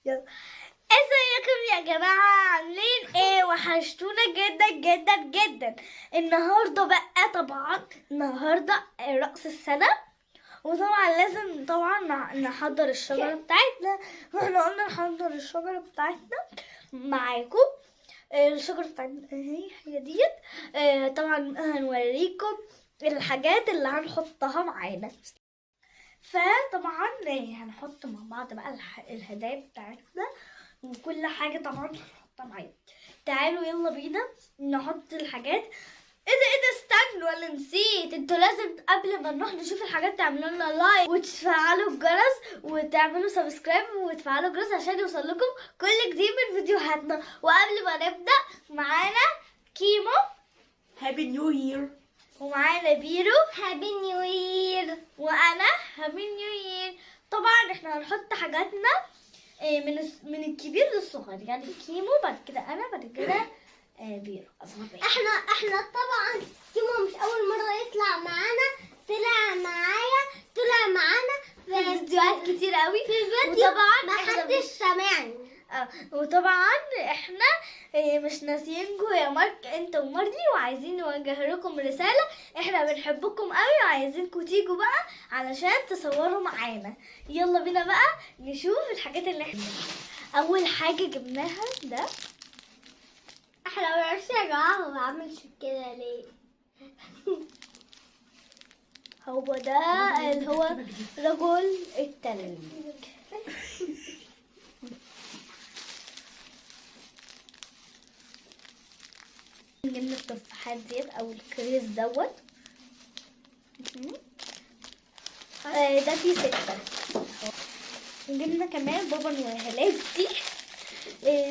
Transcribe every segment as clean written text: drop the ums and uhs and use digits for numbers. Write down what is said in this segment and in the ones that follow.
يلا، ازيكم يا جماعة؟ عاملين ايه؟ وحشتونا جدا جدا جدا. النهاردة بقى طبعا النهاردة رأس السنة، وطبعا لازم طبعا نحضر الشجرة بتاعتنا. واحنا قلنا نحضر الشجرة بتاعتنا معاكم. الشجرة بتاعتنا هي ديت. طبعا هنوريكم الحاجات اللي هنحطها معانا. فطبعا هنحط مع بعض بقى الهدايا بتاعتنا وكل حاجة طبعا هنحطها معانا. تعالوا يلا بينا نحط الحاجات. ايه ده استنوا، ولا نسيت؟ انتوا لازم قبل ما نروح نشوف الحاجات تعملوا لنا لايك وتفعلوا الجرس وتعملوا سبسكرايب وتفعلوا الجرس عشان يوصل لكم كل جديد من فيديوهاتنا. وقبل ما نبدأ معانا كيمو هابي نيو يير، ومعانا بيرو هابي نيو يير، وانا هابي نيو يير. طبعا احنا هنحط حاجاتنا من الكبير للصغير، يعني كيمو بعد كده انا بعد كده بيرو. احنا طبعا كيمو مش اول مره يطلع معانا، طلع معانا في فيديوهات كتير قوي، في فيديو وطبعا ما حدش سامعني. وطبعا احنا مش ناسيينكم يا مارك انت ومارلي، وعايزين نوجه لكم رسالة. احنا بنحبكم قوي وعايزينكم تيجوا بقى علشان تصوروا معانا. يلا بينا بقى نشوف الحاجات اللي احنا. اول حاجة جبناها ده، احنا معرفش يا جماعه هو عامل كده ليه. هو ده اللي هو رجل التلج. جبنا التفاحات ديت او الكريز دوت. ده فيه 6. جبنا كمان بابا نويهلات دي.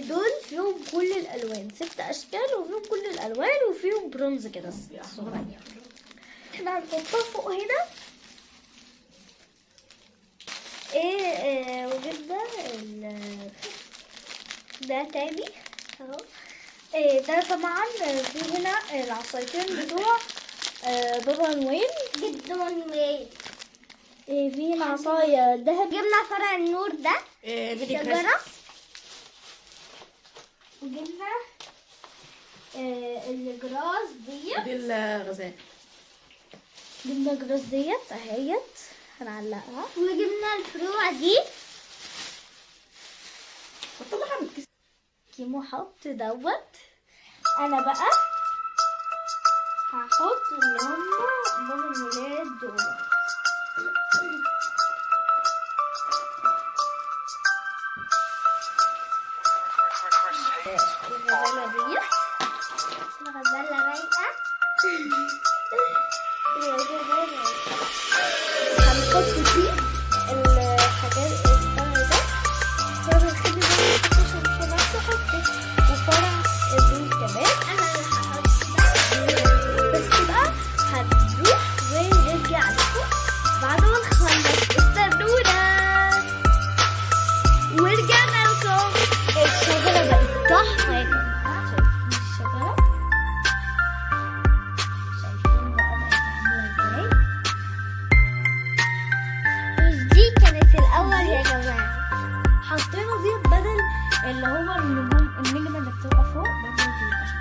دول فيهم كل الالوان، 6 اشكال وفيهم كل الالوان وفيهم برونز كده صغير. احنا هنحطها فوق هنا. وجبنا ده تاني اهو. ده طبعا في هنا العصايتين بتوع بابا نويل. جبت نويل. في هنا عصاية دهب. جبنا فرع النور ده شجرة، وجبنا الجراس ديت. دي الغزال. جبنا الجراس ديت اهيت هنعلقها. وجبنا الفروع دي. طلعها من الكيس. كيمو حط دوت. انا بقى هحط اللي هم بابا الولاد دول. الغزالة ديت الغزالة رايقة. هنحط فيه الحاجات الفرع ده، فرع الخبز ده عشان مش هنعرف نحطه، وفرع الدول كمان. انا اللي هحط ده. بس بقى هنروح ونرجع لكم بعد ما نخلص. استنونا. ورجعنا لكم. الشجرة بقت تحفة يا جماعة. شايفين الشجرة؟ شايفين بقى بقت عاملة ازاي؟ مش دي كانت الأول يا جماعة. حطينا دي بدل اللي هو النجوم، النجمة اللي بتبقى فوق بدل دي عشان